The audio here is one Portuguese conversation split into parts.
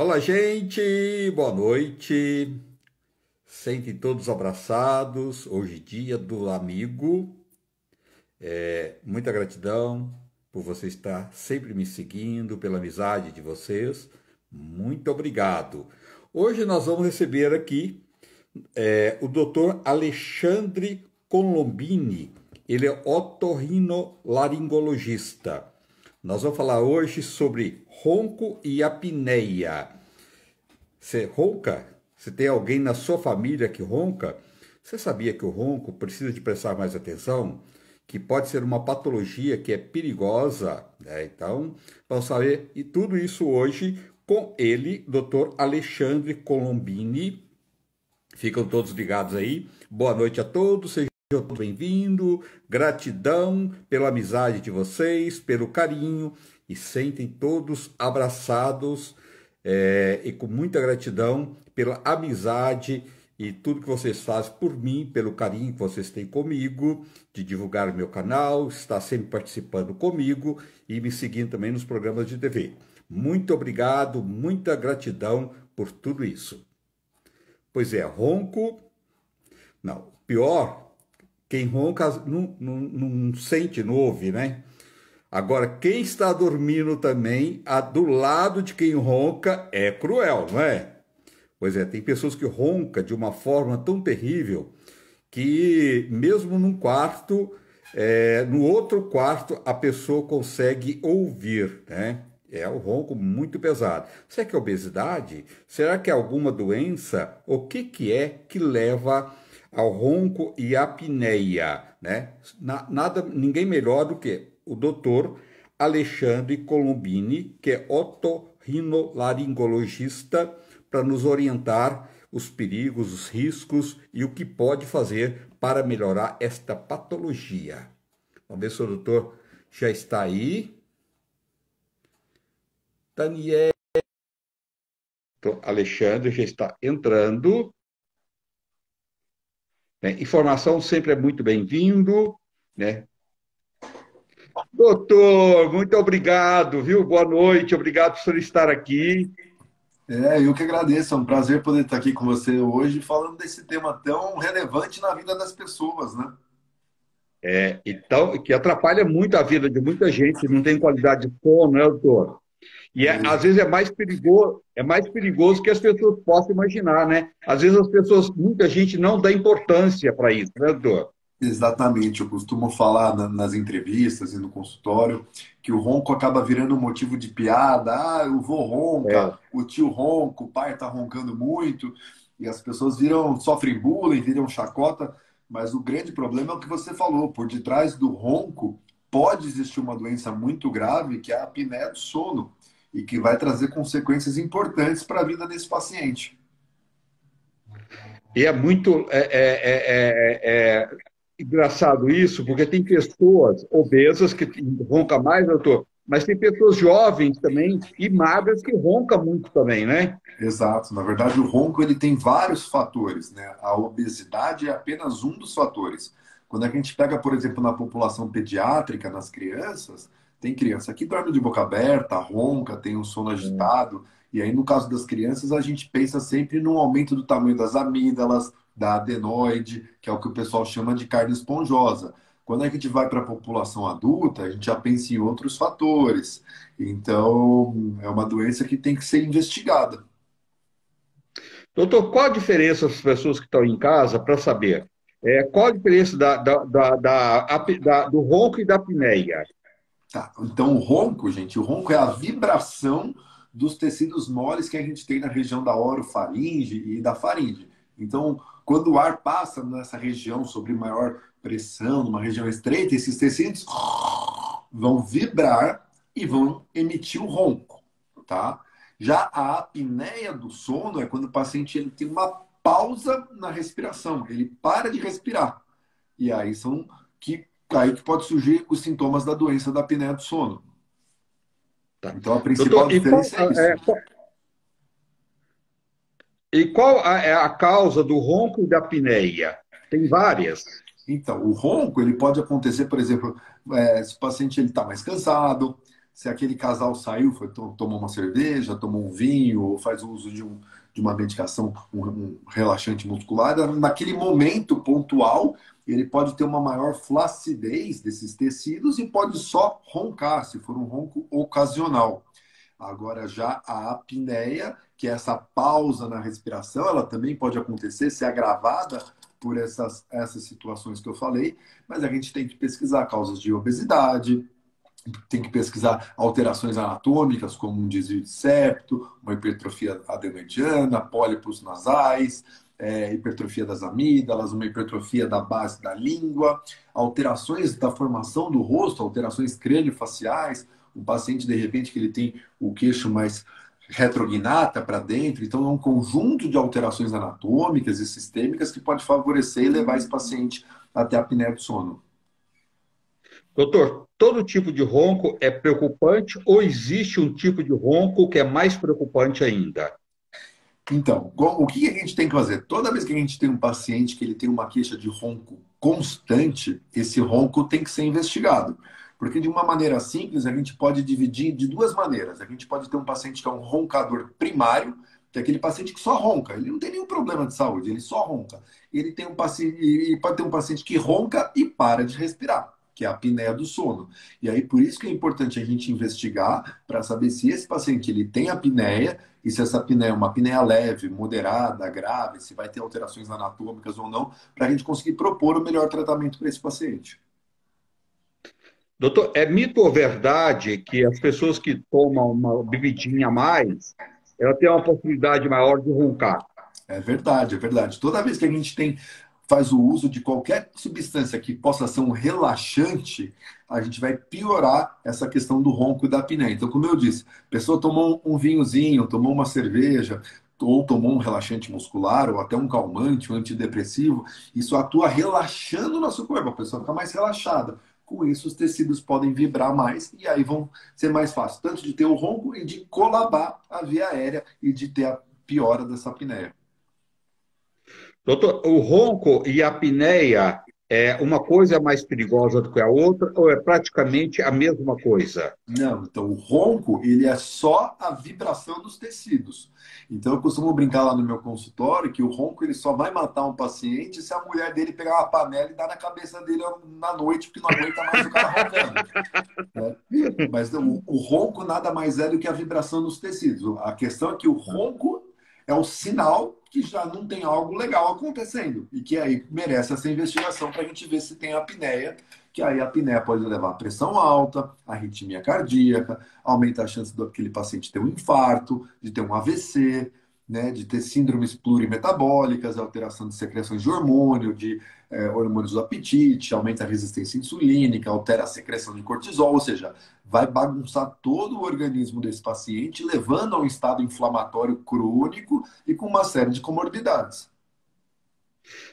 Olá, gente! Boa noite! Sentem todos abraçados. Hoje, dia do amigo. Muita gratidão por você estar sempre me seguindo, pela amizade de vocês. Muito obrigado. Hoje nós vamos receber aqui o Dr. Alexandre Colombini. Ele é otorrinolaringologista. Nós vamos falar hoje sobre ronco e apneia. Você ronca? Se tem alguém na sua família que ronca, você sabia que o ronco precisa de prestar mais atenção? Que pode ser uma patologia que é perigosa, né? Então, vamos saber e tudo isso hoje com ele, Dr. Alexandre Colombini. Ficam todos ligados aí. Boa noite a todos, sejam todos bem-vindos. Gratidão pela amizade de vocês, pelo carinho, e sentem todos abraçados e com muita gratidão pela amizade e tudo que vocês fazem por mim, pelo carinho que vocês têm comigo, de divulgar o meu canal, estar sempre participando comigo e me seguindo também nos programas de TV. Muito obrigado, muita gratidão por tudo isso. Pois é, ronco... Não, pior, quem ronca não sente, não ouve, né? Agora, quem está dormindo também, do lado de quem ronca, é cruel, não é? Pois é, tem pessoas que roncam de uma forma tão terrível que mesmo num quarto, no outro quarto, a pessoa consegue ouvir, né? É um ronco muito pesado. Será que é obesidade? Será que é alguma doença? O que é que leva ao ronco e à apneia, né? Ninguém melhor do que o doutor Alexandre Colombini, que é otorrinolaringologista, para nos orientar os perigos, os riscos e o que pode fazer para melhorar esta patologia. Vamos ver se o doutor já está aí. Daniel. Alexandre já está entrando. Informação sempre é muito bem-vindo, né? Doutor, muito obrigado, viu? Boa noite, obrigado por estar aqui. Eu que agradeço, é um prazer poder estar aqui com você hoje falando desse tema tão relevante na vida das pessoas, né? Então, que atrapalha muito a vida de muita gente, não tem qualidade de sono, né, doutor? E às vezes é mais perigoso que as pessoas possam imaginar, né? Às vezes muita gente não dá importância para isso, né, doutor? Exatamente, eu costumo falar nas entrevistas e no consultório que o ronco acaba virando um motivo de piada. Ah, o vô ronca, É. o tio ronca, o pai está roncando muito, e as pessoas sofrem bullying, viram chacota, mas o grande problema é o que você falou, por detrás do ronco pode existir uma doença muito grave, que é a apneia do sono, e que vai trazer consequências importantes para a vida desse paciente. E é muito engraçado isso, porque tem pessoas obesas que roncam mais, doutor, mas tem pessoas jovens também e magras que roncam muito também, né? Exato. Na verdade, o ronco ele tem vários fatores, né? A obesidade é apenas um dos fatores. Quando a gente pega, por exemplo, na população pediátrica, nas crianças, tem criança que dorme de boca aberta, ronca, tem um sono agitado. E aí, no caso das crianças, a gente pensa sempre no aumento do tamanho das amígdalas, da adenoide, que é o que o pessoal chama de carne esponjosa. Quando a gente vai para a população adulta, a gente já pensa em outros fatores. Então, é uma doença que tem que ser investigada. Doutor, qual a diferença das pessoas que estão em casa para saber? Qual a diferença do ronco e da apneia? Tá, então o ronco, gente, o ronco é a vibração dos tecidos moles que a gente tem na região da orofaringe e da faringe. Então, quando o ar passa nessa região sobre maior pressão, numa região estreita, esses tecidos vão vibrar e vão emitir o ronco, tá? Já a apneia do sono é quando o paciente ele tem uma pausa na respiração, ele para de respirar. E aí que pode surgir os sintomas da doença da apneia do sono. Tá. Então a principal Doutor, diferença é isso. é a causa do ronco e da apneia? Tem várias. Então, o ronco ele pode acontecer, por exemplo, se o paciente ele está mais cansado, se aquele casal saiu, tomou uma cerveja, tomou um vinho, ou faz uso de uma medicação, um relaxante muscular, naquele momento pontual, ele pode ter uma maior flacidez desses tecidos e pode só roncar, se for um ronco ocasional. Agora, já a apneia, que é essa pausa na respiração, ela também pode acontecer, ser agravada por essas situações que eu falei, mas a gente tem que pesquisar causas de obesidade, tem que pesquisar alterações anatômicas, como um desvio de septo, uma hipertrofia adenoidiana, pólipos nasais, hipertrofia das amígdalas, uma hipertrofia da base da língua, alterações da formação do rosto, alterações crânio-faciais, um paciente, de repente, que ele tem o queixo mais retrognata para dentro, então é um conjunto de alterações anatômicas e sistêmicas que pode favorecer e levar esse paciente até a apneia do sono. Doutor, todo tipo de ronco é preocupante ou existe um tipo de ronco que é mais preocupante ainda? Então, o que a gente tem que fazer? Toda vez que a gente tem um paciente que ele tem uma queixa de ronco constante, esse ronco tem que ser investigado. Porque de uma maneira simples, a gente pode dividir de duas maneiras. A gente pode ter um paciente que é um roncador primário, que é aquele paciente que só ronca. Ele não tem nenhum problema de saúde, ele só ronca. Ele tem um paciente, ele pode ter um paciente que ronca e para de respirar, que é a apneia do sono. E aí, por isso que é importante a gente investigar para saber se esse paciente ele tem apneia e se essa apneia é uma apneia leve, moderada, grave, se vai ter alterações anatômicas ou não, para a gente conseguir propor o melhor tratamento para esse paciente. Doutor, é mito ou verdade que as pessoas que tomam uma bebidinha a mais, ela tem uma possibilidade maior de roncar? É verdade, é verdade. Toda vez que a gente faz o uso de qualquer substância que possa ser um relaxante, a gente vai piorar essa questão do ronco e da apneia. Então, como eu disse, a pessoa tomou um vinhozinho, tomou uma cerveja, ou tomou um relaxante muscular, ou até um calmante, um antidepressivo, isso atua relaxando o nosso corpo, a pessoa fica mais relaxada. Com isso, os tecidos podem vibrar mais e aí vão ser mais fácil, tanto de ter o ronco e de colabar a via aérea e de ter a piora dessa apneia. Doutor, o ronco e a apneia, uma coisa é mais perigosa do que a outra ou é praticamente a mesma coisa? Não, então o ronco, ele é só a vibração dos tecidos. Então eu costumo brincar lá no meu consultório que o ronco ele só vai matar um paciente se a mulher dele pegar uma panela e dar na cabeça dele na noite, porque não aguenta mais o cara roncando. Né? Mas o ronco nada mais é do que a vibração dos tecidos. A questão é que o ronco é o sinal que já não tem algo legal acontecendo e que aí merece essa investigação para a gente ver se tem apneia, que aí a apneia pode levar a pressão alta, arritmia cardíaca, aumenta a chance daquele paciente ter um infarto, de ter um AVC, né, de ter síndromes plurimetabólicas, alteração de secreções de hormônio, de hormônios do apetite, aumenta a resistência insulínica, altera a secreção de cortisol, ou seja, vai bagunçar todo o organismo desse paciente, levando a um estado inflamatório crônico e com uma série de comorbidades.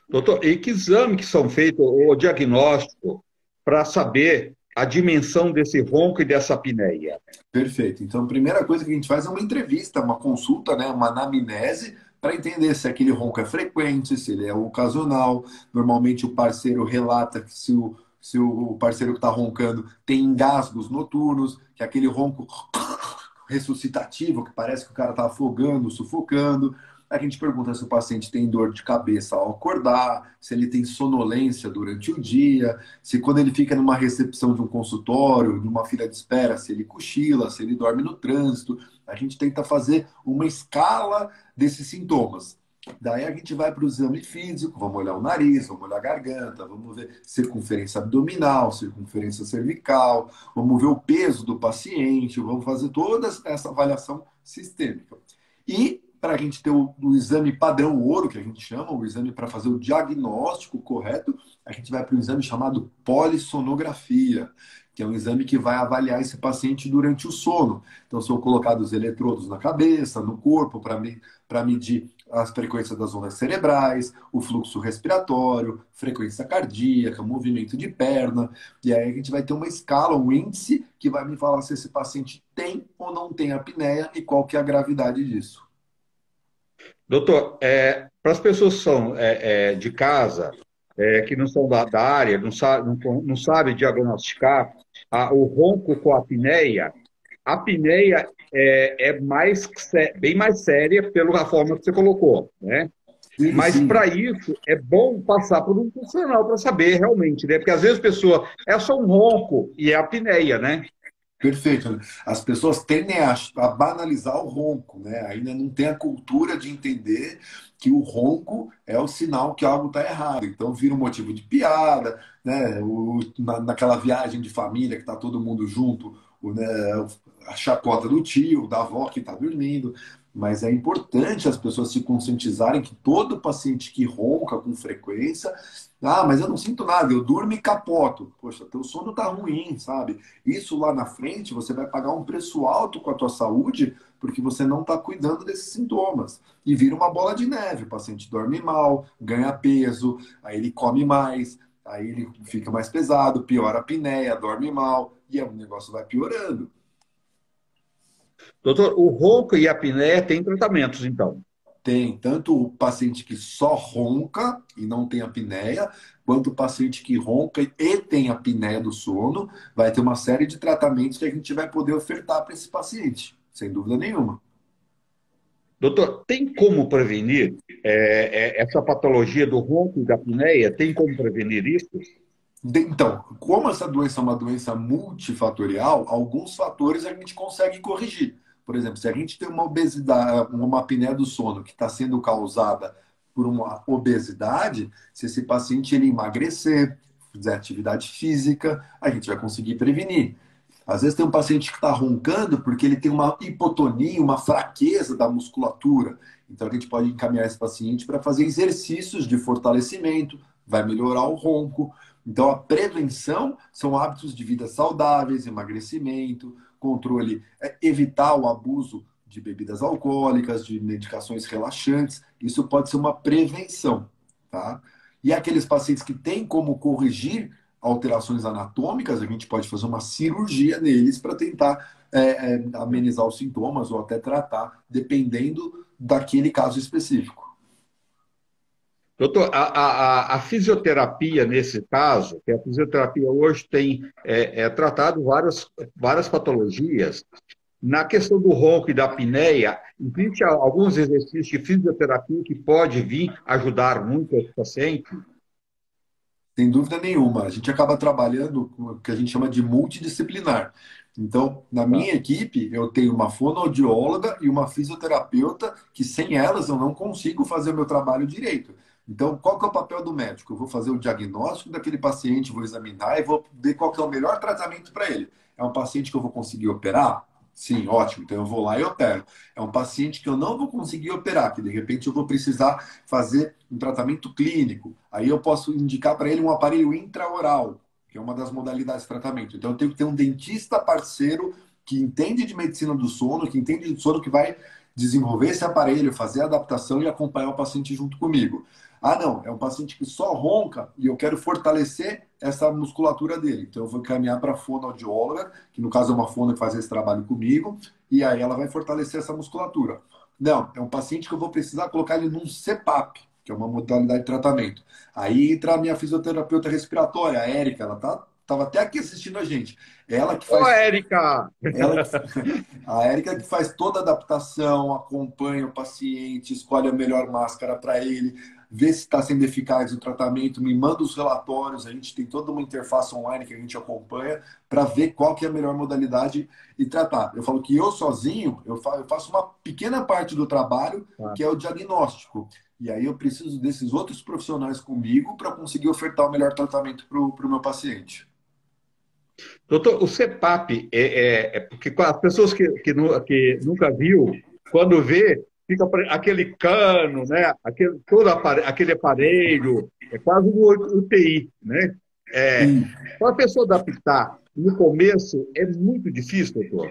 Doutor, e que exame que são feitos, o diagnóstico, para saber a dimensão desse ronco e dessa apneia? Perfeito. Então, a primeira coisa que a gente faz é uma entrevista, uma consulta, né, uma anamnese, para entender se aquele ronco é frequente, se ele é ocasional. Normalmente, o parceiro relata que se o parceiro que está roncando tem engasgos noturnos, que é aquele ronco ressuscitativo, que parece que o cara está afogando, sufocando. A gente pergunta se o paciente tem dor de cabeça ao acordar, se ele tem sonolência durante o dia, se quando ele fica numa recepção de um consultório, numa fila de espera, se ele cochila, se ele dorme no trânsito. A gente tenta fazer uma escala desses sintomas. Daí a gente vai para o exame físico, vamos olhar o nariz, vamos olhar a garganta, vamos ver circunferência abdominal, circunferência cervical, vamos ver o peso do paciente, vamos fazer toda essa avaliação sistêmica. E para a gente ter o exame padrão ouro, que a gente chama, o exame para fazer o diagnóstico correto, a gente vai para um exame chamado polissonografia, que é um exame que vai avaliar esse paciente durante o sono. Então, são colocados eletrodos na cabeça, no corpo, para medir as frequências das ondas cerebrais, o fluxo respiratório, frequência cardíaca, movimento de perna. E aí a gente vai ter uma escala, um índice, que vai me falar se esse paciente tem ou não tem apneia e qual que é a gravidade disso. Doutor, para as pessoas que são de casa, que não são da área, não sabe diagnosticar o ronco com a apneia, a apneia bem mais séria pela forma que você colocou, né? Sim, Mas sim. para isso é bom passar por um profissional para saber realmente, né? Porque às vezes a pessoa é só um ronco e é apneia, né? Perfeito, né? As pessoas tendem a banalizar o ronco, né? Ainda não tem a cultura de entender que o ronco é o sinal que algo está errado. Então vira um motivo de piada, né? Naquela viagem de família que está todo mundo junto, né? A chacota do tio, da avó que está dormindo. Mas é importante as pessoas se conscientizarem que todo paciente que ronca com frequência, mas eu não sinto nada, eu durmo e capoto. Poxa, teu sono tá ruim, sabe? Isso lá na frente você vai pagar um preço alto com a tua saúde porque você não está cuidando desses sintomas. E vira uma bola de neve. O paciente dorme mal, ganha peso, aí ele come mais, aí ele fica mais pesado, piora a apneia, dorme mal, e o negócio vai piorando. Doutor, o ronco e a apneia têm tratamentos, então. Tem tanto o paciente que só ronca e não tem apneia, quanto o paciente que ronca e tem apneia do sono. Vai ter uma série de tratamentos que a gente vai poder ofertar para esse paciente, sem dúvida nenhuma. Doutor, tem como prevenir essa patologia do ronco e da apneia? Tem como prevenir isso? Então, como essa doença é uma doença multifatorial, alguns fatores a gente consegue corrigir. Por exemplo, se a gente tem uma obesidade, uma apneia do sono que está sendo causada por uma obesidade, se esse paciente ele emagrecer, fizer atividade física, a gente vai conseguir prevenir. Às vezes tem um paciente que está roncando porque ele tem uma hipotonia, uma fraqueza da musculatura. Então a gente pode encaminhar esse paciente para fazer exercícios de fortalecimento, vai melhorar o ronco. Então a prevenção são hábitos de vida saudáveis, emagrecimento, controle, evitar o abuso de bebidas alcoólicas, de medicações relaxantes. Isso pode ser uma prevenção, tá? E aqueles pacientes que têm como corrigir alterações anatômicas, a gente pode fazer uma cirurgia neles para tentar amenizar os sintomas ou até tratar, dependendo daquele caso específico. Doutor, a fisioterapia, nesse caso, que a fisioterapia hoje tem tratado várias patologias. Na questão do ronco e da apneia, existe alguns exercícios de fisioterapia que pode vir ajudar muito esse paciente? Sem dúvida nenhuma. A gente acaba trabalhando com o que a gente chama de multidisciplinar. Então, na Tá. minha equipe, eu tenho uma fonoaudióloga e uma fisioterapeuta que sem elas eu não consigo fazer o meu trabalho direito. Então, qual que é o papel do médico? Eu vou fazer o diagnóstico daquele paciente, vou examinar e vou ver qual que é o melhor tratamento para ele. É um paciente que eu vou conseguir operar? Sim, ótimo. Então eu vou lá e opero. É um paciente que eu não vou conseguir operar, que de repente eu vou precisar fazer um tratamento clínico. Aí eu posso indicar para ele um aparelho intraoral, que é uma das modalidades de tratamento. Então eu tenho que ter um dentista parceiro que entende de medicina do sono, que entende de sono, que vai desenvolver esse aparelho, fazer a adaptação e acompanhar o paciente junto comigo. Ah, não, é um paciente que só ronca e eu quero fortalecer essa musculatura dele. Então eu vou caminhar para a fonoaudióloga, que no caso é uma fono que faz esse trabalho comigo, e aí ela vai fortalecer essa musculatura. Não, é um paciente que eu vou precisar colocar ele num CPAP, que é uma modalidade de tratamento. Aí entra a minha fisioterapeuta respiratória, a Érica, ela tava até aqui assistindo a gente. Ela que Ô, faz Érica! ela que, a Érica que faz toda a adaptação, acompanha o paciente, escolhe a melhor máscara para ele, vê se está sendo eficaz o tratamento, me manda os relatórios, a gente tem toda uma interface online que a gente acompanha para ver qual que é a melhor modalidade e tratar. Eu falo que eu sozinho, eu faço uma pequena parte do trabalho, que é o diagnóstico. E aí eu preciso desses outros profissionais comigo para conseguir ofertar o melhor tratamento para o meu paciente. Doutor, o CPAP é porque as pessoas que nunca viu, quando vê, fica aquele cano, né? Aquele aparelho, é quase um UTI, né? É, para a pessoa adaptar, no começo é muito difícil, doutor.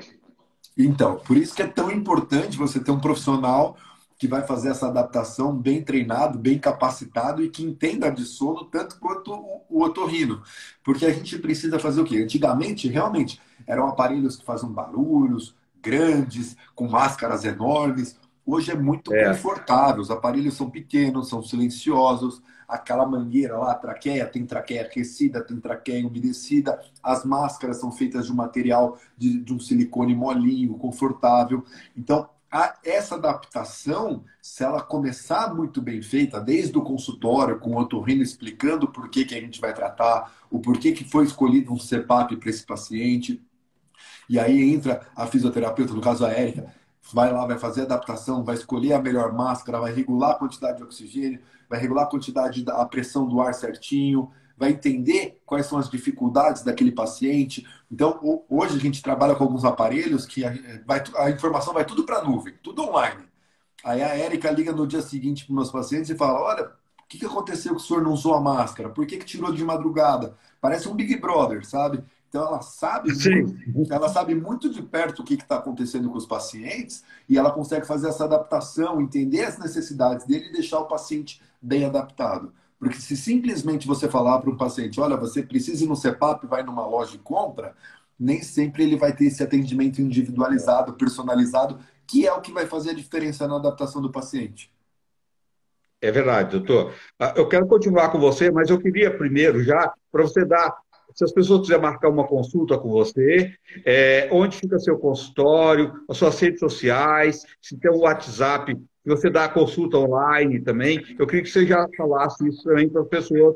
Então, por isso que é tão importante você ter um profissional que vai fazer essa adaptação bem treinado, bem capacitado e que entenda de sono tanto quanto o otorrino. Porque a gente precisa fazer o quê? Antigamente, realmente, eram aparelhos que faziam barulhos grandes, com máscaras enormes. hoje é muito É, confortável. Os aparelhos são pequenos, são silenciosos. Aquela mangueira lá, traqueia, tem traqueia aquecida, tem traqueia umedecida. As máscaras são feitas de um material de um silicone molinho, confortável. Então, essa adaptação, se ela começar muito bem feita, desde o consultório, com o otorrino explicando por que, que a gente vai tratar, o porquê que foi escolhido um CPAP para esse paciente, e aí entra a fisioterapeuta, no caso a Érica, vai lá, vai fazer a adaptação, vai escolher a melhor máscara, vai regular a quantidade de oxigênio, vai regular a quantidade da a pressão do ar certinho, vai entender quais são as dificuldades daquele paciente. Então, hoje a gente trabalha com alguns aparelhos que a informação vai tudo para a nuvem, tudo online. Aí a Érica liga no dia seguinte para meus pacientes e fala: olha, o que aconteceu que o senhor não usou a máscara? Por que tirou de madrugada? Parece um Big Brother, sabe? Então sim, ela sabe muito de perto o que está acontecendo com os pacientes e ela consegue fazer essa adaptação, entender as necessidades dele e deixar o paciente bem adaptado. Porque se simplesmente você falar para um paciente, olha, você precisa ir no CPAP, vai numa loja e compra, nem sempre ele vai ter esse atendimento individualizado, personalizado, que é o que vai fazer a diferença na adaptação do paciente. é verdade, doutor. Eu quero continuar com você, mas eu queria primeiro já, para você dar, se as pessoas quiserem marcar uma consulta com você, onde fica seu consultório, as suas redes sociais, se tem o WhatsApp, se você dá a consulta online também. Eu queria que você já falasse isso também para as pessoas,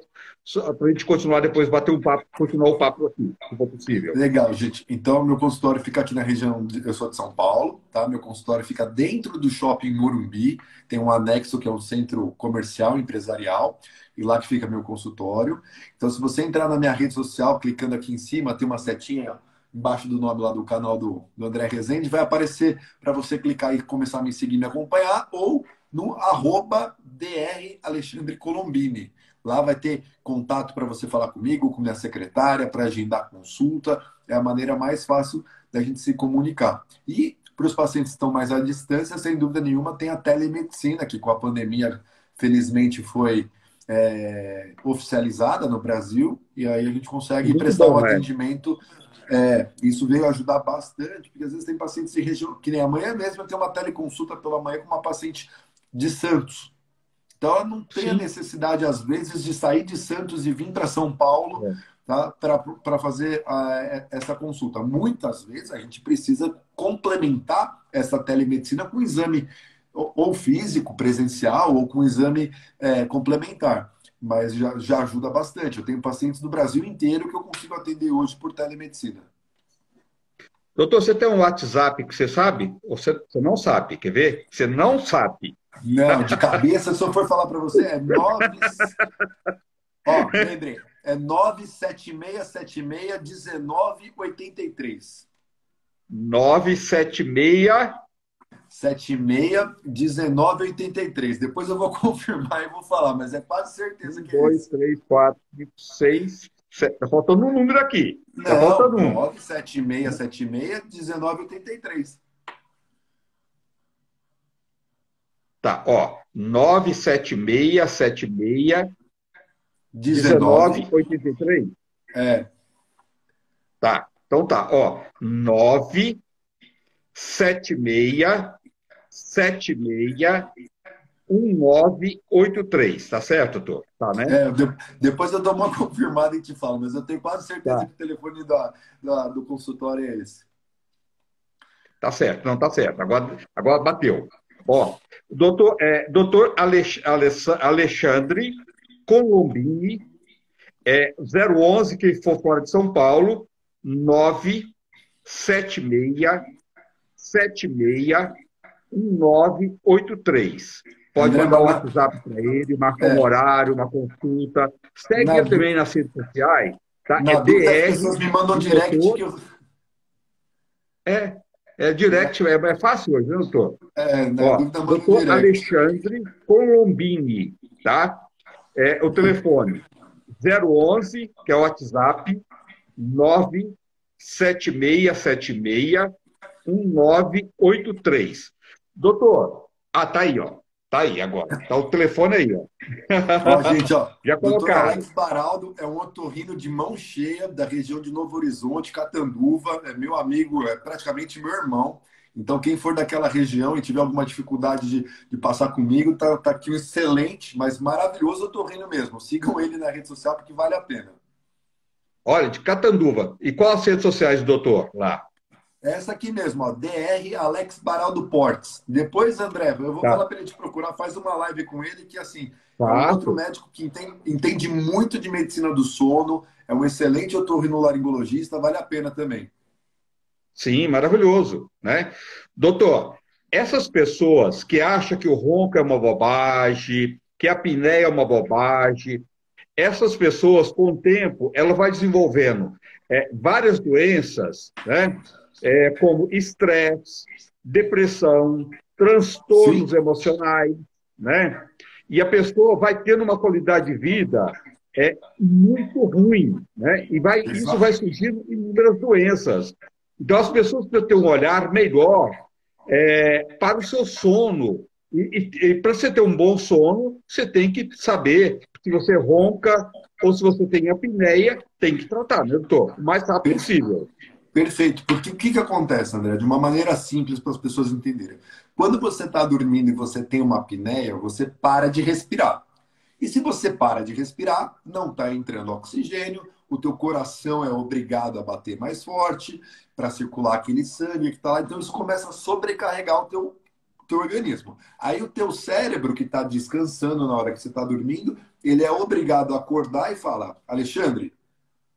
para a gente continuar depois, bater um papo, continuar o papo aqui, se for possível. Legal, gente. Então, meu consultório fica aqui na região, eu sou de São Paulo, tá? Meu consultório fica dentro do shopping Morumbi, tem um anexo que é um centro comercial empresarial, e lá que fica meu consultório. Então, se você entrar na minha rede social, clicando aqui em cima, tem uma setinha embaixo do nome lá do canal do André Rezende, vai aparecer para você clicar e começar a me seguir e me acompanhar, ou no @Dr. Alexandre Colombini. Lá vai ter contato para você falar comigo, com minha secretária, para agendar consulta. É a maneira mais fácil da gente se comunicar. E para os pacientes que estão mais à distância, sem dúvida nenhuma, tem a telemedicina, que com a pandemia, felizmente, foi oficializada no Brasil. E aí a gente consegue Muito prestar um bom, é. atendimento. Isso veio ajudar bastante, porque às vezes tem pacientes de região, que nem amanhã mesmo eu tenho uma teleconsulta pela manhã com uma paciente de Santos. Então, ela não tem a Sim. necessidade, às vezes, de sair de Santos e vir para São Paulo, É. tá? Para fazer essa consulta. Muitas vezes, a gente precisa complementar essa telemedicina com exame ou físico, presencial, ou com exame complementar. Mas já ajuda bastante. Eu tenho pacientes do Brasil inteiro que eu consigo atender hoje por telemedicina. Doutor, você tem um WhatsApp que você sabe? Ou você não sabe? Quer ver? Você não sabe. Não, de cabeça, se eu for falar para você, é 9. Ó, lembrei. É 976761983. 976. 761983. Depois eu vou confirmar e vou falar, mas é quase certeza Um, que é dois, esse. três, quatro, cinco, seis, sete. Tá faltando um número aqui. Tá Não, faltando um. 976761983. Tá, ó. 97676 19. 1983. É, Tá. Então tá, ó. 97676 1983. Tá certo, doutor? Tá, né? depois eu dou uma confirmada e te falo, mas eu tenho quase certeza Tá. que o telefone do consultório é esse. Tá certo, não, tá certo. Agora bateu. Ó, doutor Alexandre Colombini, 011, que for fora de São Paulo, 976761983. Pode André, mandar um WhatsApp para ele, marcar um é, horário, uma consulta. Segue na, ele também nas redes sociais, tá? É na dúvida, as DR pessoas me mandam de direct que doutor. eu. É direct, é fácil hoje, né, doutor? Na Ó, dúvida, manda um doutor direct. Alexandre Colombini, tá? O telefone 011, que é o WhatsApp, 976761983. Doutor, tá aí, ó. Tá aí agora. Tá o telefone aí, ó. Ó, gente, ó, Já Dr. colocaram. Alex Baraldo é um otorrino de mão cheia da região de Novo Horizonte, Catanduva, é meu amigo, é praticamente meu irmão. Então, quem for daquela região e tiver alguma dificuldade de passar comigo, tá aqui um excelente, mas maravilhoso otorrino mesmo. Sigam ele na rede social porque vale a pena. Olha, de Catanduva. E quais as redes sociais, doutor, lá? Essa aqui mesmo, ó, DR Alex Baraldo Portes. Depois, André, eu vou Tá. falar para ele te procurar, faz uma live com ele, que assim, é um outro Faço. médico que entende muito de medicina do sono, é um excelente otorrinolaringologista, vale a pena também. Sim, maravilhoso, né? Doutor, essas pessoas que acham que o ronco é uma bobagem, que a apneia é uma bobagem, essas pessoas, com o tempo, ela vai desenvolvendo várias doenças, né? Como estresse, depressão, transtornos Sim, emocionais, né? E a pessoa vai tendo uma qualidade de vida muito ruim, né? E isso vai exato. surgindo inúmeras doenças. Então, as pessoas precisam ter um olhar melhor para o seu sono. E para você ter um bom sono, você tem que saber se você ronca ou se você tem apneia, tem que tratar, né, doutor? O mais rápido possível. Perfeito, porque o que que acontece, André? De uma maneira simples para as pessoas entenderem. Quando você está dormindo e você tem uma apneia, você para de respirar. E se você para de respirar, não está entrando oxigênio, o teu coração é obrigado a bater mais forte para circular aquele sangue que está lá. Então isso começa a sobrecarregar o teu organismo. Aí o teu cérebro, que está descansando na hora que você está dormindo, ele é obrigado a acordar e falar: Alexandre,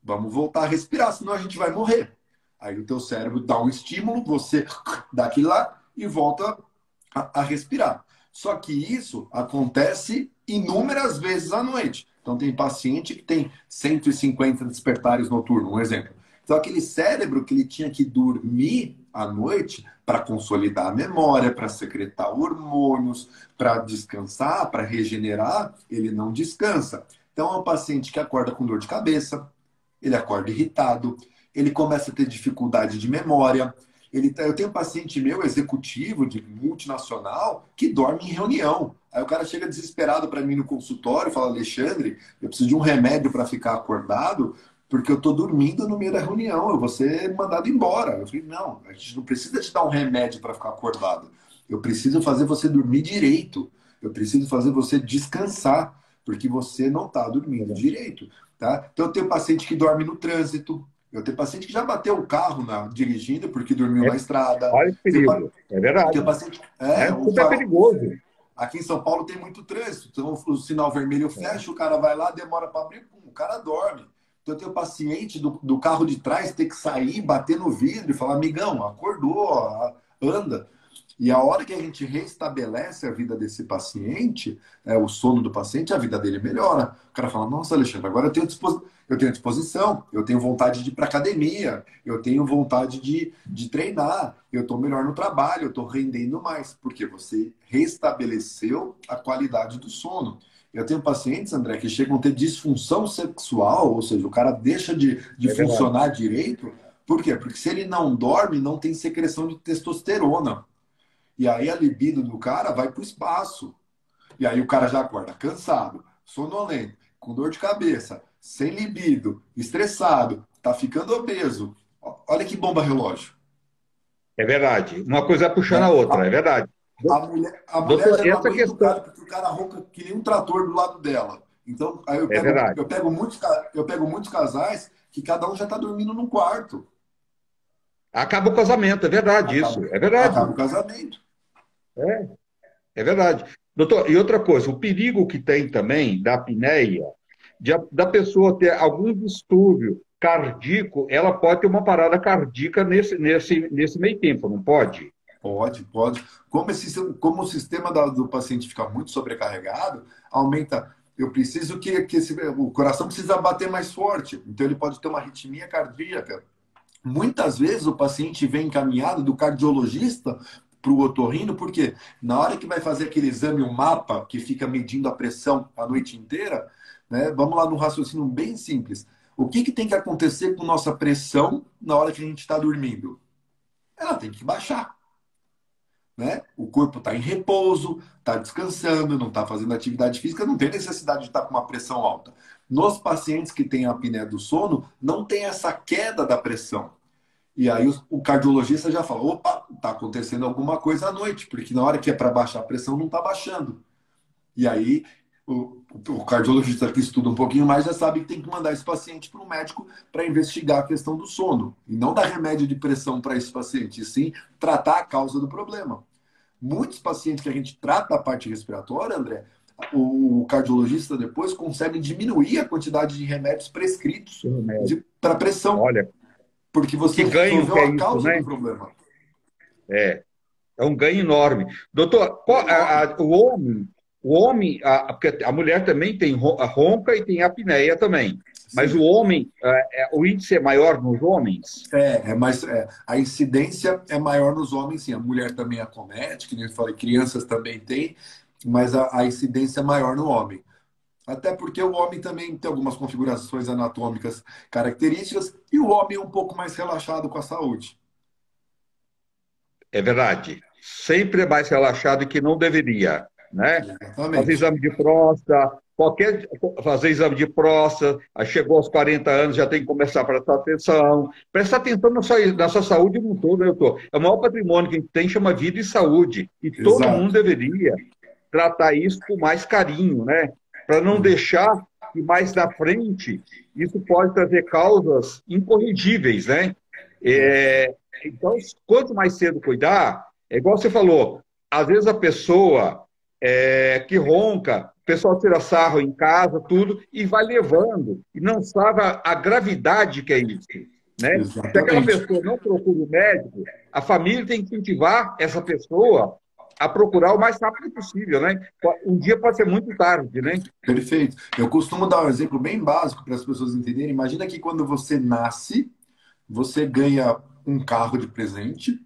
vamos voltar a respirar, senão a gente vai morrer. Aí o teu cérebro dá um estímulo, você dá aquilo lá e volta a respirar. Só que isso acontece inúmeras vezes à noite. Então tem paciente que tem 150 despertares noturnos, um exemplo. Então aquele cérebro que ele tinha que dormir à noite para consolidar a memória, para secretar hormônios, para descansar, para regenerar, ele não descansa. Então é um paciente que acorda com dor de cabeça, ele acorda irritado, ele começa a ter dificuldade de memória. Eu tenho um paciente meu, executivo de multinacional, que dorme em reunião. Aí o cara chega desesperado para mim no consultório e fala: Alexandre, eu preciso de um remédio para ficar acordado, porque eu estou dormindo no meio da reunião, eu vou ser mandado embora. Eu falei: não, a gente não precisa te dar um remédio para ficar acordado. Eu preciso fazer você dormir direito. Eu preciso fazer você descansar, porque você não está dormindo direito. Tá? Então, eu tenho paciente que dorme no trânsito, eu tenho paciente que já bateu o carro dirigindo porque dormiu É, na estrada. olha que perigo. É Tem verdade. paciente. Né? O Super farol. perigoso. Aqui em São Paulo tem muito trânsito. Então, o sinal vermelho fecha, o cara vai lá, demora para abrir, pum, o cara dorme. Então, eu tenho paciente do carro de trás ter que sair, bater no vidro e falar: amigão, acordou, ó, anda. E a hora que a gente restabelece a vida desse paciente, o sono do paciente, a vida dele melhora. O cara fala: nossa, Alexandre, agora eu tenho disposição, eu tenho vontade de ir para academia, eu tenho vontade de treinar, eu estou melhor no trabalho, eu estou rendendo mais, porque você restabeleceu a qualidade do sono. Eu tenho pacientes, André, que chegam a ter disfunção sexual, ou seja, o cara deixa de É verdade. funcionar direito. Por quê? Porque se ele não dorme, não tem secreção de testosterona. E aí a libido do cara vai para o espaço. E aí o cara já acorda cansado, sonolento, com dor de cabeça, sem libido, estressado, tá ficando obeso. Olha que bomba relógio. É verdade. Uma coisa vai puxando a Né? outra, é verdade. A mulher Doutor, já não essa aguenta o questão cara porque o cara ronca que nem um trator do lado dela. Então, aí eu é pego, verdade. eu pego muitos, eu pego muitos casais que cada um já está dormindo num quarto. Acaba o casamento, é verdade isso. Acaba, É verdade. acaba o casamento. É verdade. Doutor, e outra coisa, o perigo que tem também da apneia, da pessoa ter algum distúrbio cardíaco, ela pode ter uma parada cardíaca nesse meio tempo, não pode? Pode, pode. Como o sistema do paciente fica muito sobrecarregado, aumenta. Eu preciso o coração precisa bater mais forte. Então ele pode ter uma arritmia cardíaca. Muitas vezes o paciente vem encaminhado do cardiologista para o otorrino, porque na hora que vai fazer aquele exame, um mapa que fica medindo a pressão a noite inteira, né? Vamos lá no raciocínio bem simples. O que tem que acontecer com nossa pressão na hora que a gente está dormindo? Ela tem que baixar, né? O corpo está em repouso, está descansando, não está fazendo atividade física, não tem necessidade de estar com uma pressão alta. Nos pacientes que têm a apneia do sono, não tem essa queda da pressão. E aí o cardiologista já fala, opa, tá acontecendo alguma coisa à noite, porque na hora que é para baixar a pressão não tá baixando. E aí o cardiologista que estuda um pouquinho mais já sabe que tem que mandar esse paciente para um médico para investigar a questão do sono. E não dar remédio de pressão para esse paciente, e sim tratar a causa do problema. Muitos pacientes que a gente trata a parte respiratória, André, o cardiologista depois consegue diminuir a quantidade de remédios prescritos para pressão, Olha, porque você que ganho que resolveu é a isso, causa do né? problema. É, é um ganho enorme. Doutor, Enorme. o homem, porque a mulher também tem a ronca e tem a apneia também. Mas o Sim. homem, o índice é maior nos homens? A incidência é maior nos homens, sim. A mulher também acomete, que nem eu falei, crianças também têm, mas a incidência é maior no homem. Até porque o homem também tem algumas configurações anatômicas características e o homem é um pouco mais relaxado com a saúde. É verdade. Sempre é mais relaxado que não deveria, né? Fazer Exatamente. exame de próstata, fazer exame de próstata, aí chegou aos 40 anos, já tem que começar a prestar atenção na sua saúde no todo, né, doutor? É o maior patrimônio que a gente tem, chama vida e saúde, e todo mundo Exato. deveria tratar isso com mais carinho, né? Para não deixar que mais na frente isso pode trazer causas incorrigíveis, né? É. É, então, quanto mais cedo cuidar, é igual você falou, às vezes a pessoa que ronca, o pessoal tira sarro em casa, tudo, e vai levando, e não sabe a gravidade que é isso, né? Se aquela Exatamente. pessoa não procura o médico, a família tem que incentivar essa pessoa a procurar o mais rápido possível, né? Um dia pode ser muito tarde, né? Perfeito. Eu costumo dar um exemplo bem básico para as pessoas entenderem. Imagina que quando você nasce, você ganha um carro de presente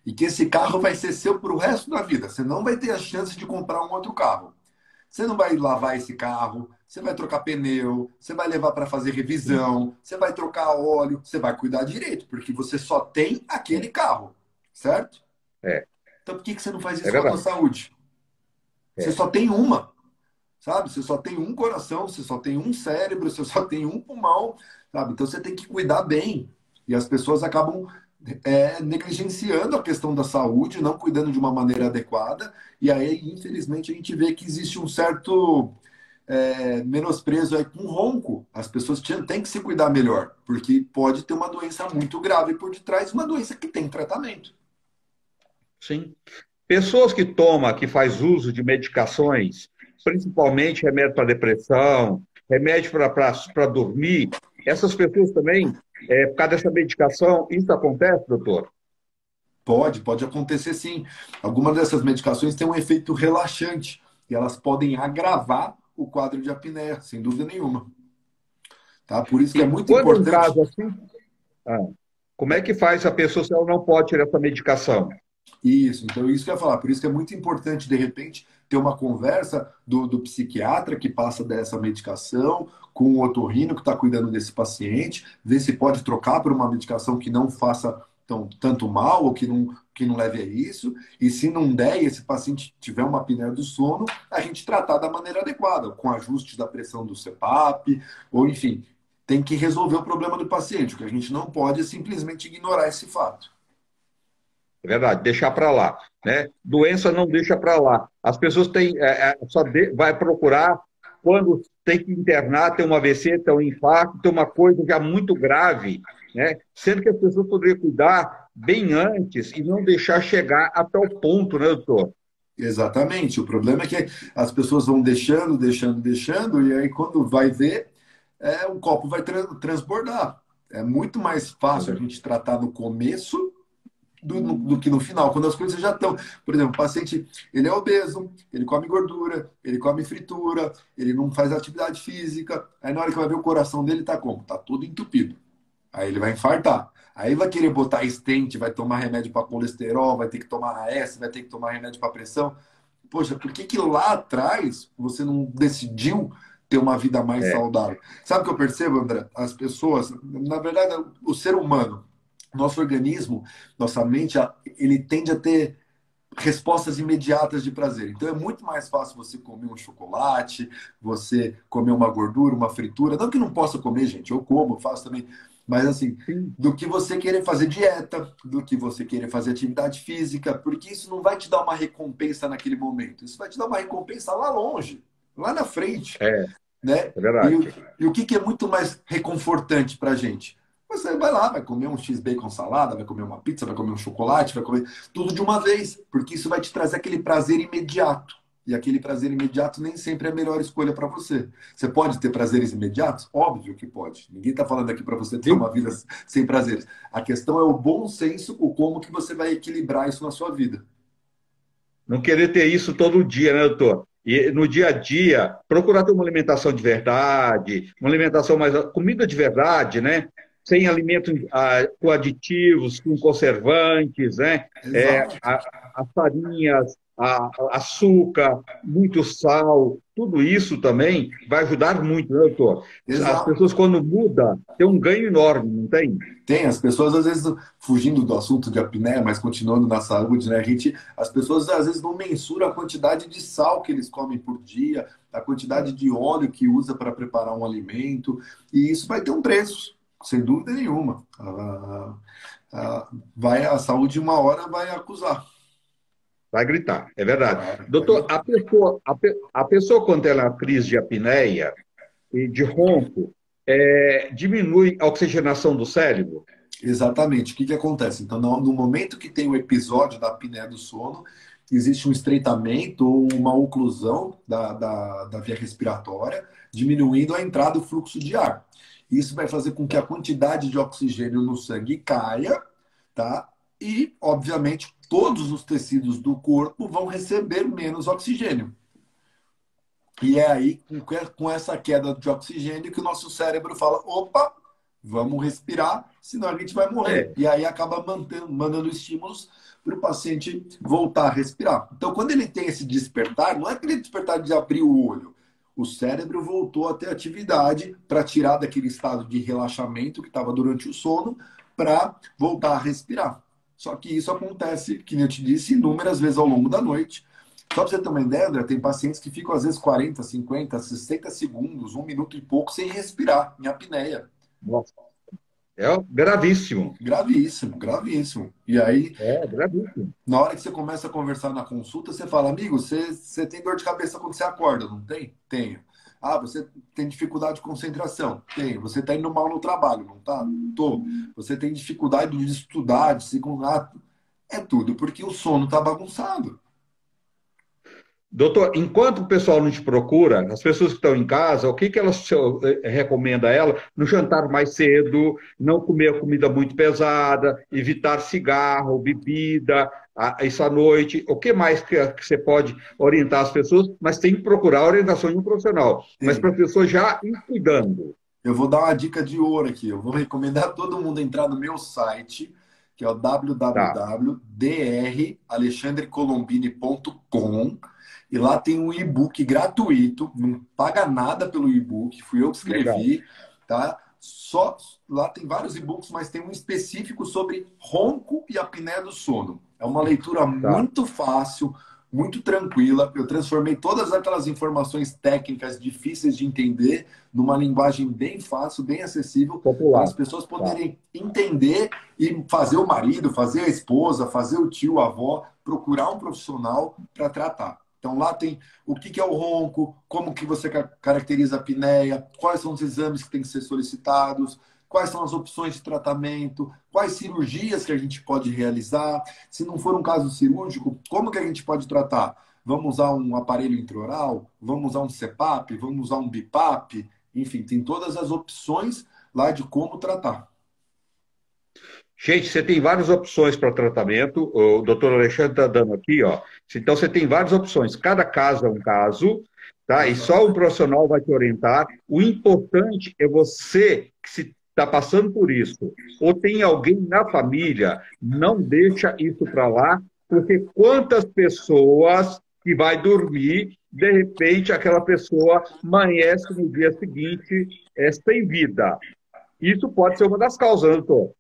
e que esse carro vai ser seu para o resto da vida. Você não vai ter a chance de comprar um outro carro. Você não vai lavar esse carro, você vai trocar pneu, você vai levar para fazer revisão, você vai trocar óleo, você vai cuidar direito, porque você só tem aquele carro, certo? É, Então por que você não faz é isso com a tua verdade. saúde? Você É, só tem uma, sabe? Você só tem um coração, você só tem um cérebro, você só tem um pulmão, sabe? Então você tem que cuidar bem. E as pessoas acabam negligenciando a questão da saúde, não cuidando de uma maneira adequada. E aí, infelizmente, a gente vê que existe um certo menosprezo aí com ronco. As pessoas têm que se cuidar melhor, porque pode ter uma doença muito grave por detrás, uma doença que tem tratamento. sim. Pessoas que tomam, que faz uso de medicações, principalmente remédio para depressão, remédio para dormir, essas pessoas também, por causa dessa medicação, isso acontece, doutor? Pode acontecer sim. Algumas dessas medicações têm um efeito relaxante e elas podem agravar o quadro de apneia, sem dúvida nenhuma. Tá? Por isso que é E muito quando um importante caso assim, ah, como é que faz a pessoa se ela não pode tirar essa medicação? isso. Então, isso que eu ia falar. Por isso que é muito importante, de repente, ter uma conversa do psiquiatra que passa dessa medicação com o otorrino que está cuidando desse paciente, ver se pode trocar por uma medicação que não faça tanto mal ou que não leve a isso. E se não der e esse paciente tiver uma apneia do sono, a gente tratar da maneira adequada, com ajuste da pressão do CPAP, ou enfim, tem que resolver o problema do paciente. O que a gente não pode é simplesmente ignorar esse fato. É verdade, deixar para lá, né? Doença não deixa para lá. As pessoas têm, vai procurar quando tem que internar, tem um AVC, tem um infarto, tem uma coisa já muito grave, né? Sendo que as pessoas poderiam cuidar bem antes e não deixar chegar até o ponto, né, doutor? Exatamente. O problema é que as pessoas vão deixando, e aí quando vai ver, o copo vai transbordar. É muito mais fácil a gente tratar no começo do que no final, quando as coisas já estão. Por exemplo, o paciente, ele é obeso, ele come gordura, ele come fritura, ele não faz atividade física, aí na hora que vai ver o coração dele tá como? Tá todo entupido. Aí ele vai infartar. Aí vai querer botar stent, vai tomar remédio para colesterol, vai ter que tomar AS, vai ter que tomar remédio para pressão. Poxa, por que que lá atrás você não decidiu ter uma vida mais É, saudável? Sabe o que eu percebo, André? As pessoas, na verdade, o ser humano, nosso organismo, nossa mente, ele tende a ter respostas imediatas de prazer. Então é muito mais fácil você comer um chocolate, você comer uma gordura, uma fritura. Não que não possa comer, gente, eu como, eu faço também. Mas assim, Sim. do que você querer fazer dieta, do que você querer fazer atividade física, porque isso não vai te dar uma recompensa naquele momento. Isso vai te dar uma recompensa lá longe, lá na frente, É, né? é E, verdade. e o que, que é muito mais reconfortante para a gente? Você vai lá, vai comer um X-bacon salada, vai comer uma pizza, vai comer um chocolate, vai comer tudo de uma vez, porque isso vai te trazer aquele prazer imediato. E aquele prazer imediato nem sempre é a melhor escolha para você. Você pode ter prazeres imediatos? Óbvio que pode. Ninguém está falando aqui para você ter uma Sim. vida sem prazeres. A questão é o bom senso, o como que você vai equilibrar isso na sua vida. Não querer ter isso todo dia, né, doutor? E no dia a dia, procurar ter uma alimentação de verdade, uma alimentação mais. Comida de verdade, né? Sem alimentos com aditivos, com conservantes, né? Exato. As farinhas, açúcar, muito sal, tudo isso também vai ajudar muito, né, doutor? As Exato. pessoas, quando mudam, tem um ganho enorme, não tem? Tem, as pessoas às vezes, fugindo do assunto de apneia, mas continuando na saúde, né? As pessoas às vezes não mensuram a quantidade de sal que eles comem por dia, a quantidade de óleo que usa para preparar um alimento, e isso vai ter um preço, sem dúvida nenhuma. A saúde uma hora vai acusar. Vai gritar, é verdade. Vai Doutor, gritar. a pessoa quando ela tem crise de apneia e de ronco, diminui a oxigenação do cérebro? Exatamente. O que que acontece? Então, no momento que tem o episódio da apneia do sono, existe um estreitamento ou uma oclusão da via respiratória, diminuindo a entrada do fluxo de ar. Isso vai fazer com que a quantidade de oxigênio no sangue caia, tá? E, obviamente, todos os tecidos do corpo vão receber menos oxigênio. E é aí, com essa queda de oxigênio, que o nosso cérebro fala: opa, vamos respirar, senão a gente vai morrer. É, E aí acaba mandando estímulos para o paciente voltar a respirar. Então, quando ele tem esse despertar, não é aquele despertar de abrir o olho. O cérebro voltou a ter atividade para tirar daquele estado de relaxamento que estava durante o sono para voltar a respirar. Só que isso acontece, que eu te disse, inúmeras vezes ao longo da noite. Só para você ter uma ideia, André, tem pacientes que ficam às vezes 40, 50, 60 segundos, um minuto e pouco, sem respirar, em apneia. nossa, é gravíssimo. Gravíssimo, gravíssimo. E aí, É gravíssimo. na hora que você começa a conversar na consulta, você fala: amigo, você tem dor de cabeça quando você acorda, não tem? Tenho. Ah, você tem dificuldade de concentração? Tenho. Você está indo mal no trabalho, não tá? Tô. Você tem dificuldade de estudar, de se... É tudo porque o sono está bagunçado. Doutor, enquanto o pessoal não te procura, as pessoas que estão em casa, o que que elas recomenda a ela? No jantar mais cedo, não comer comida muito pesada, evitar cigarro, bebida, isso à noite. O que mais que você pode orientar as pessoas? Mas tem que procurar a orientação de um profissional. Mas para Tem. a pessoa já ir cuidando. Eu vou dar uma dica de ouro aqui. Eu vou recomendar todo mundo entrar no meu site, que é o Tá, www.dralexandrecolombini.com. E lá tem um e-book gratuito, não paga nada pelo e-book, fui eu que legal. escrevi, tá? Só lá tem vários e-books, mas tem um específico sobre ronco e apneia do sono. É uma leitura Tá, muito fácil, muito tranquila. Eu transformei todas aquelas informações técnicas difíceis de entender numa linguagem bem fácil, bem acessível, para popular. as pessoas Tá. poderem entender e fazer o marido, fazer a esposa, fazer o tio, a avó, procurar um profissional para tratar. Então lá tem o que é o ronco, como que você caracteriza a apneia, quais são os exames que têm que ser solicitados, quais são as opções de tratamento, quais cirurgias que a gente pode realizar. Se não for um caso cirúrgico, como que a gente pode tratar? Vamos usar um aparelho intraoral? Vamos usar um CPAP? Vamos usar um BIPAP? Enfim, tem todas as opções lá de como tratar. Gente, você tem várias opções para tratamento. O doutor Alexandre está dando aqui, ó. Então, você tem várias opções. Cada caso é um caso, tá? E só um Exato. profissional vai te orientar. O importante é você que se está passando por isso, ou tem alguém na família, não deixa isso para lá, porque quantas pessoas que vai dormir, de repente, aquela pessoa amanhece no dia seguinte, sem vida. Isso pode ser uma das causas, né, doutor?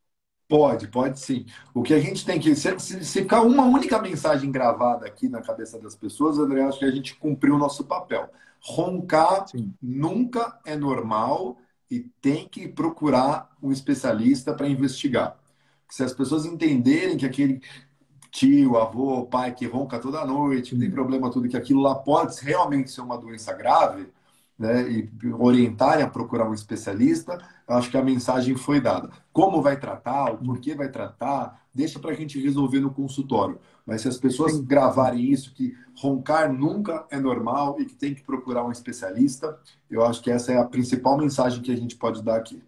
Pode sim. O que a gente tem que. Se ficar uma única mensagem gravada aqui na cabeça das pessoas, André, acho que a gente cumpriu o nosso papel. Roncar Sim. nunca é normal e tem que procurar um especialista para investigar. Se as pessoas entenderem que aquele tio, avô, pai que ronca toda noite, que tem problema tudo, que aquilo lá pode realmente ser uma doença grave, né, e orientarem a procurar um especialista, eu acho que a mensagem foi dada. Como vai tratar, o porquê vai tratar, deixa para a gente resolver no consultório. Mas se as pessoas gravarem isso, que roncar nunca é normal e que tem que procurar um especialista, eu acho que essa é a principal mensagem que a gente pode dar aqui.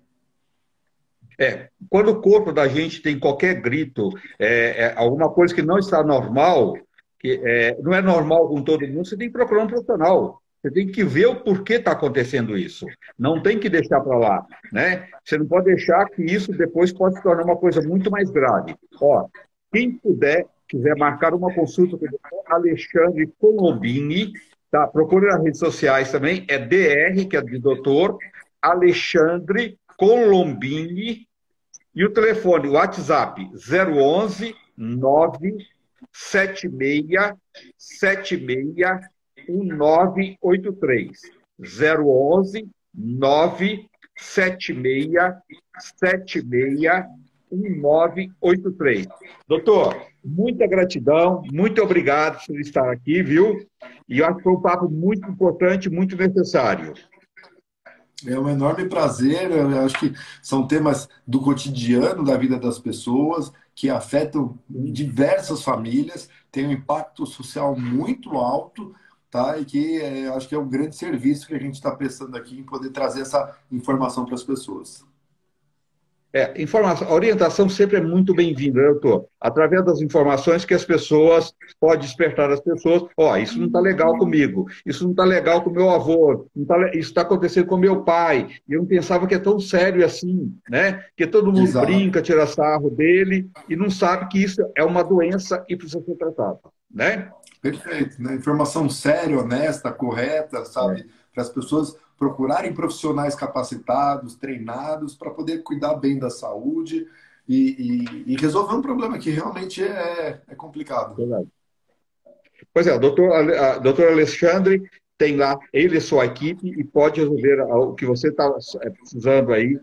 Quando o corpo da gente tem qualquer grito, alguma coisa que não está normal, não é normal com todo mundo, você tem que procurar um profissional. Você tem que ver o porquê está acontecendo isso. Não tem que deixar para lá, né? Você não pode deixar que isso depois pode se tornar uma coisa muito mais grave. Ó, quem quiser marcar uma consulta com o doutor Alexandre Colombini, tá? Procure nas redes sociais também, é DR, que é de doutor Alexandre Colombini, e o telefone, o WhatsApp, 011 976 76 1983. 011 976 76 1983. Doutor, muita gratidão, muito obrigado por estar aqui, viu? E eu acho que foi um papo muito importante, muito necessário. É um enorme prazer. Eu acho que são temas do cotidiano da vida das pessoas que afetam diversas famílias, têm um impacto social muito alto, tá? E que acho que é um grande serviço que a gente está prestando aqui em poder trazer essa informação para as pessoas. Informação, a orientação sempre é muito bem-vinda, né, doutor? Através das informações que as pessoas, pode despertar as pessoas, isso não está legal comigo, isso não está legal com meu avô, isso está acontecendo com meu pai, e eu não pensava que é tão sério assim, né? Que todo mundo Exato. brinca, tira sarro dele, e não sabe que isso é uma doença e precisa ser tratado, né? Perfeito, né? Informação séria, honesta, correta, sabe? Para as pessoas procurarem profissionais capacitados, treinados, para poder cuidar bem da saúde e resolver um problema que realmente é complicado. Verdade. Pois é, doutor Alexandre tem lá ele e sua equipe e pode resolver o que você está precisando aí,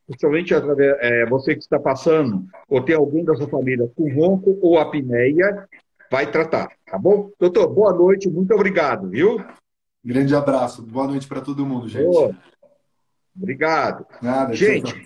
principalmente através, você que está passando, ou tem alguém da sua família com ronco ou apneia, vai tratar, tá bom? Doutor, boa noite, muito obrigado, viu? Grande abraço, boa noite para todo mundo, gente. Boa. Obrigado. Nada, tchau, Gente, tchau.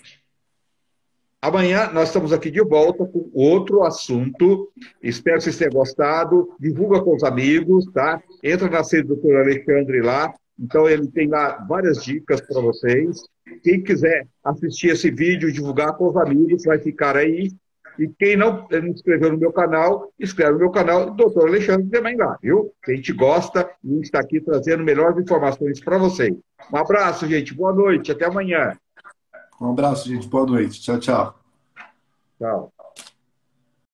amanhã nós estamos aqui de volta com outro assunto. Espero que vocês tenham gostado. Divulga com os amigos, tá? Entra na sede do Dr. Alexandre lá. Então, ele tem lá várias dicas para vocês. Quem quiser assistir esse vídeo, divulgar com os amigos, vai ficar aí. E quem não inscreveu no meu canal, inscreve no meu canal, Dr. Alexandre também lá, viu? A gente gosta e a gente está aqui trazendo melhores informações para vocês. Um abraço, gente. Boa noite. Até amanhã. Um abraço, gente. Boa noite. Tchau, tchau. Tchau.